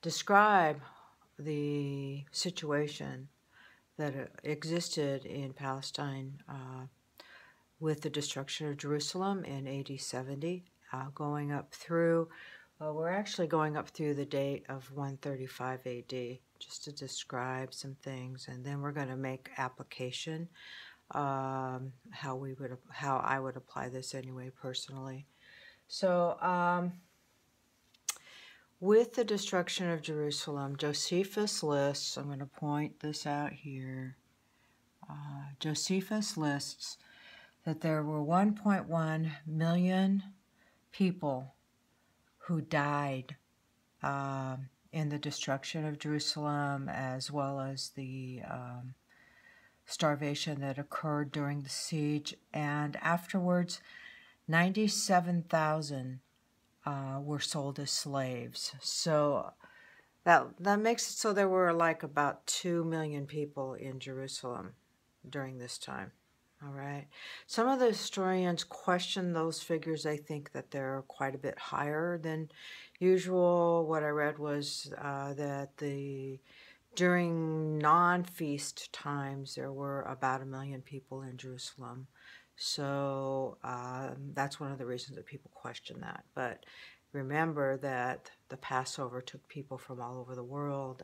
describe the situation that existed in Palestine with the destruction of Jerusalem in AD 70, going up through, we're actually going up through the date of 135 AD, just to describe some things, and then we're going to make application, how I would apply this anyway personally. So with the destruction of Jerusalem, Josephus lists, I'm going to point this out here, Josephus lists that there were 1.1 million people who died in the destruction of Jerusalem, as well as the starvation that occurred during the siege. And afterwards, 97,000 were sold as slaves. So that makes it so there were like about 2 million people in Jerusalem during this time. All right. Some of the historians question those figures. They think that they're quite a bit higher than usual. What I read was that during non-feast times there were about 1 million people in Jerusalem. So that's one of the reasons that people question that. But remember that the Passover took people from all over the world.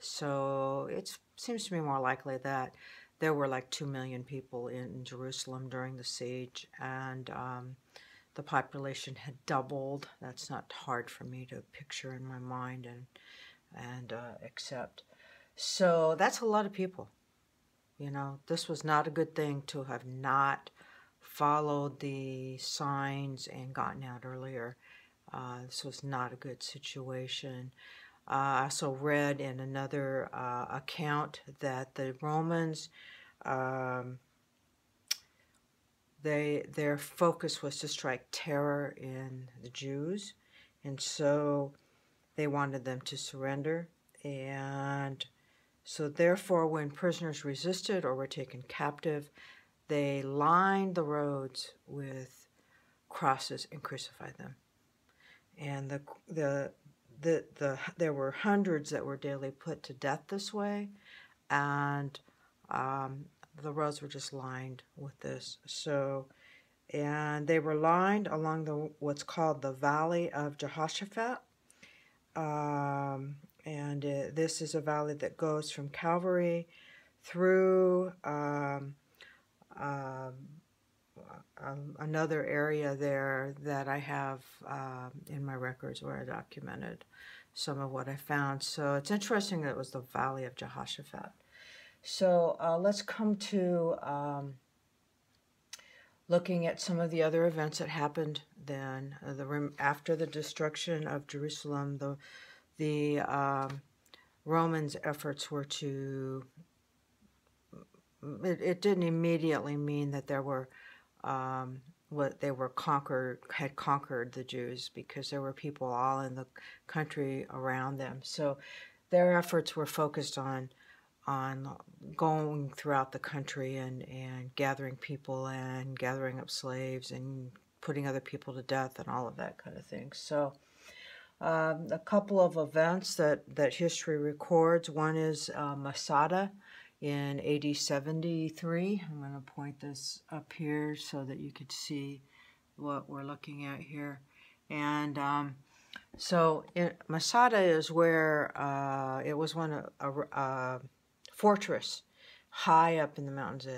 So it seems to me more likely that there were like 2 million people in Jerusalem during the siege, and the population had doubled. That's not hard for me to picture in my mind and accept. So that's a lot of people. You know, this was not a good thing to have not followed the signs and gotten out earlier. This was not a good situation. I also read in another account that the Romans, their focus was to strike terror in the Jews, and so they wanted them to surrender. And so therefore, when prisoners resisted or were taken captive, they lined the roads with crosses and crucified them. And there were hundreds that were daily put to death this way, and the roads were just lined with this. So, and they were lined along what's called the Valley of Jehoshaphat, and this is a valley that goes from Calvary through another area there that I have in my records where I documented some of what I found. So it's interesting that it was the Valley of Jehoshaphat. So let's come to looking at some of the other events that happened then. After the destruction of Jerusalem, the Romans' efforts were to... It didn't immediately mean that there were had conquered the Jews, because there were people all in the country around them. So their efforts were focused on going throughout the country and gathering people and gathering up slaves and putting other people to death and all of that kind of thing. So a couple of events that history records. One is Masada in AD 73. I'm going to point this up here so that you could see what we're looking at here. And so Masada is where it was a fortress high up in the mountains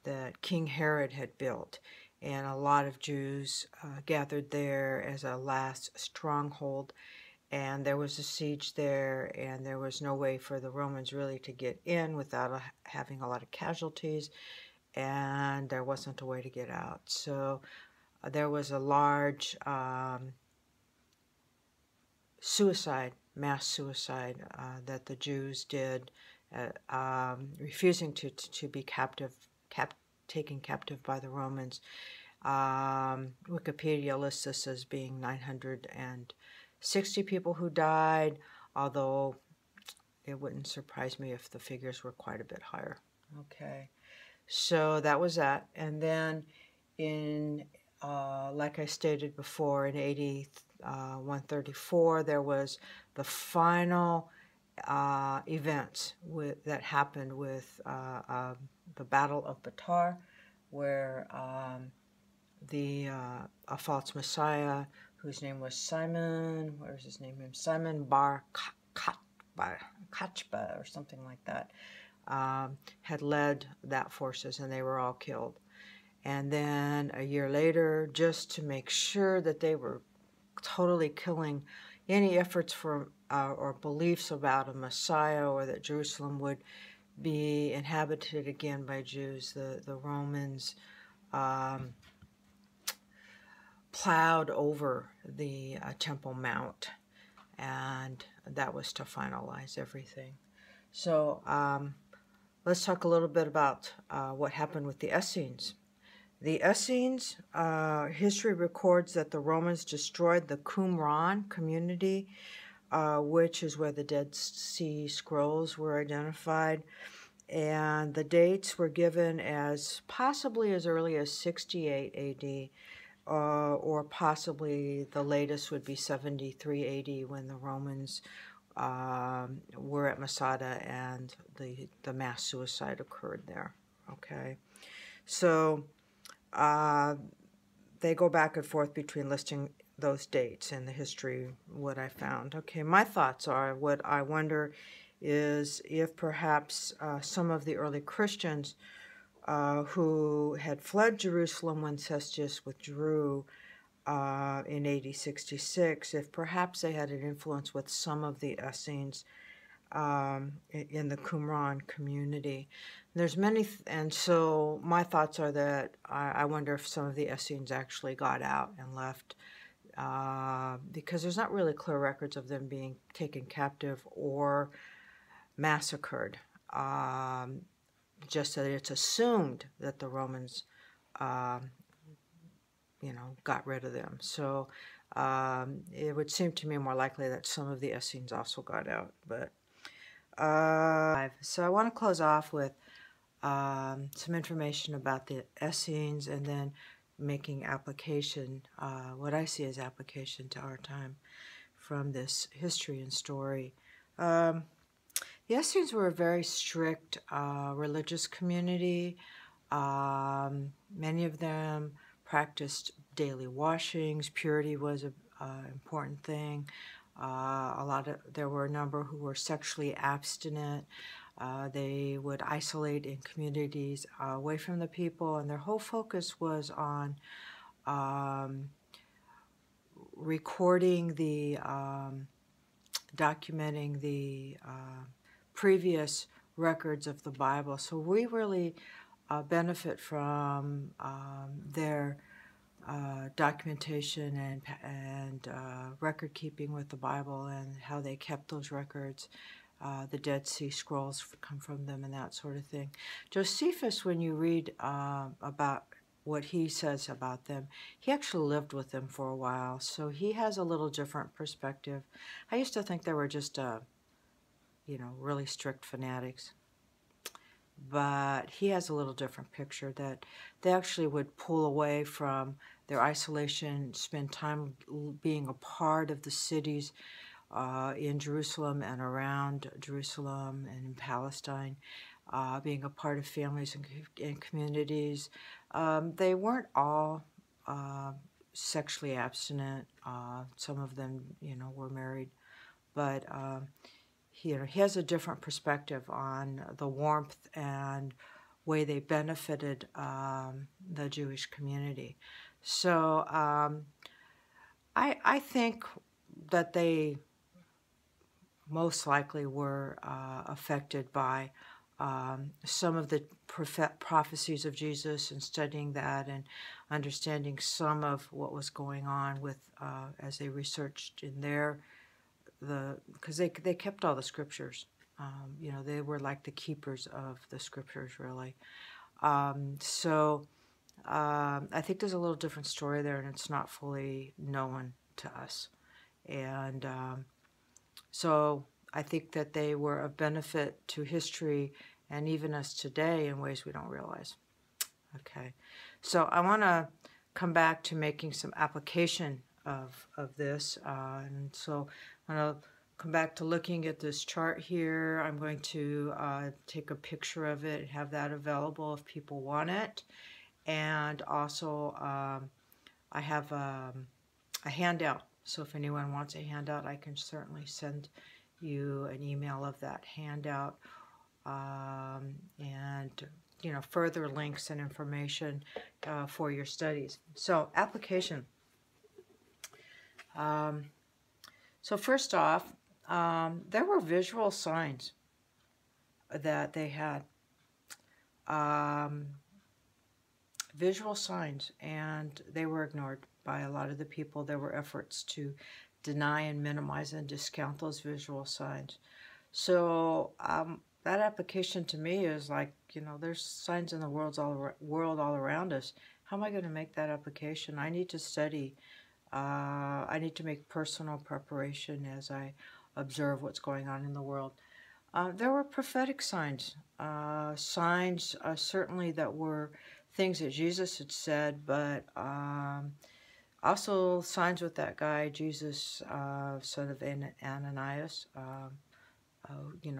that King Herod had built. And a lot of Jews gathered there as a last stronghold. And there was a siege there, and there was no way for the Romans really to get in without having a lot of casualties, and there wasn't a way to get out. So there was a large mass suicide that the Jews did, refusing to be taken captive by the Romans. Wikipedia lists this as being 960 people who died, although it wouldn't surprise me if the figures were quite a bit higher. Okay, so that was that. And then in, like I stated before, in AD 134, there was the final events that happened with the Battle of Batar, where a false Messiah, whose name was Simon, where's his name? Simon Bar Kochba or something like that, had led that forces, and they were all killed. And then a year later, just to make sure that they were totally killing any efforts for or beliefs about a Messiah, or that Jerusalem would be inhabited again by Jews, the Romans plowed over the Temple Mount, and that was to finalize everything. So let's talk a little bit about what happened with the Essenes. The Essenes, history records that the Romans destroyed the Qumran community, which is where the Dead Sea Scrolls were identified, and the dates were given as possibly as early as 68 AD, or possibly the latest would be 73 AD, when the Romans were at Masada and the mass suicide occurred there. Okay, so they go back and forth between listing those dates and the history, what I found. Okay, my thoughts are, what I wonder is if perhaps some of the early Christians who had fled Jerusalem when Cestius withdrew in AD 66, if perhaps they had an influence with some of the Essenes in the Qumran community. There's many, and so my thoughts are that I wonder if some of the Essenes actually got out and left, because there's not really clear records of them being taken captive or massacred. Just that it's assumed that the Romans, got rid of them. So it would seem to me more likely that some of the Essenes also got out. But so I want to close off with some information about the Essenes, and then making application, what I see as application to our time from this history and story. The Essenes were a very strict religious community. Many of them practiced daily washings. Purity was an important thing. There were a number who were sexually abstinent. They would isolate in communities away from the people, and their whole focus was on recording documenting the previous records of the Bible. So we really benefit from their documentation and record keeping with the Bible, and how they kept those records. The Dead Sea Scrolls come from them, and that sort of thing. Josephus, when you read about what he says about them, he actually lived with them for a while, so he has a little different perspective. I used to think they were just really strict fanatics, but he has a little different picture, that they actually would pull away from their isolation, spend time being a part of the cities in Jerusalem and around Jerusalem and in Palestine, being a part of families and communities. They weren't all sexually abstinent. Some of them, were married, but he has a different perspective on the warmth and way they benefited the Jewish community. So I think that they most likely were affected by some of the prophecies of Jesus, and studying that and understanding some of what was going on with as they researched in because they kept all the scriptures. They were like the keepers of the scriptures, really. So I think there's a little different story there, and it's not fully known to us. And so I think that they were of benefit to history and even us today in ways we don't realize. Okay, so I want to come back to making some application of this. And so I'm going to come back to looking at this chart here. I'm going to take a picture of it and have that available if people want it. And also I have a handout. So if anyone wants a handout, I can certainly send you an email of that handout. And further links and information for your studies. So application. So first off, there were visual signs that they had. Visual signs, and they were ignored by a lot of the people. There were efforts to deny and minimize and discount those visual signs. So that application to me is like, there's signs in the world all around us. How am I going to make that application? I need to study. I need to make personal preparation as I observe what's going on in the world. There were prophetic signs. Signs certainly that were things that Jesus had said, but also signs with that guy, Jesus, son of Ananias.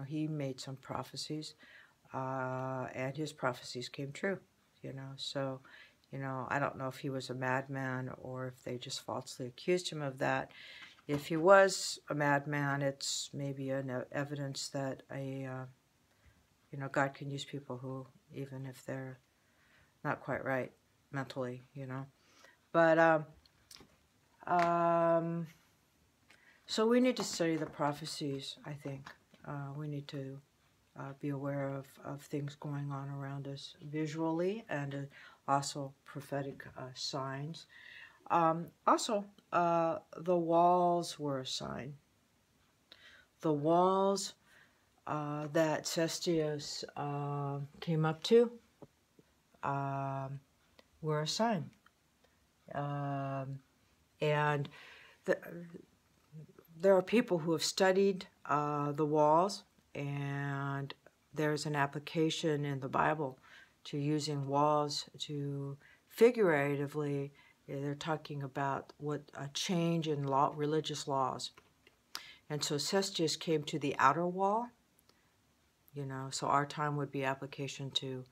He made some prophecies, and his prophecies came true, So, I don't know if he was a madman or if they just falsely accused him of that. If he was a madman, it's maybe an evidence that God can use people who, even if they're not quite right mentally, But, so we need to study the prophecies, I think. We need to be aware of things going on around us visually and also prophetic signs. Also, the walls were a sign. The walls that Cestius came up to were a sign. And there are people who have studied the walls, and there's an application in the Bible to using walls to figuratively, they're talking about what a change in religious laws. And so Cestius came to the outer wall, so our time would be application to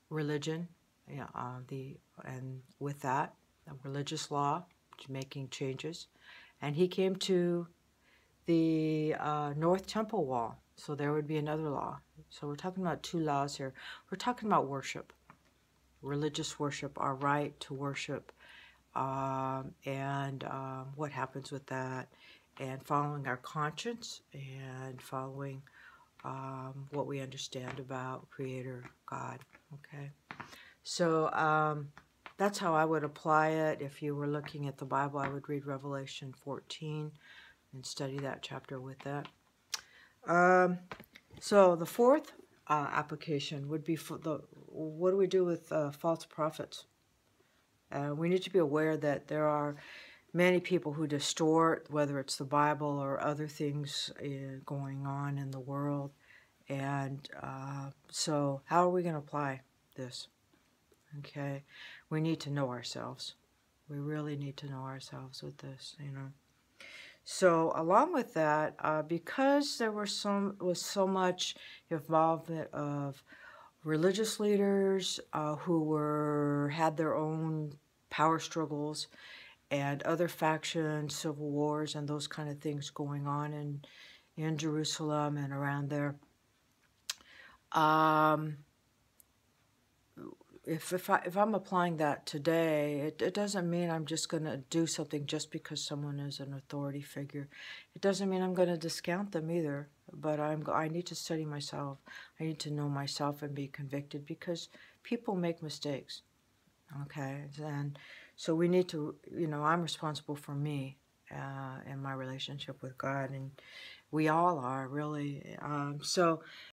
religion, and with that, the religious law, making changes. And he came to the North Temple wall, so there would be another law. So we're talking about two laws here. We're talking about worship, religious worship, our right to worship, and what happens with that, and following our conscience, and following what we understand about Creator God. Okay, so that's how I would apply it. If you were looking at the Bible, I would read Revelation 14 and study that chapter with that. So the fourth application would be for what do we do with false prophets? We need to be aware that there are many people who distort, whether it's the Bible or other things going on in the world. And so how are we going to apply this? Okay, we need to know ourselves. We really need to know ourselves with this, So along with that, because there was so much involvement of religious leaders who had their own power struggles and other factions, civil wars, and those kind of things going on in Jerusalem and around there. If I'm applying that today, it doesn't mean I'm just going to do something just because someone is an authority figure. It doesn't mean I'm going to discount them either. But I need to study myself. I need to know myself and be convicted, because people make mistakes. Okay, and so we need to, I'm responsible for me and my relationship with God, and we all are really. So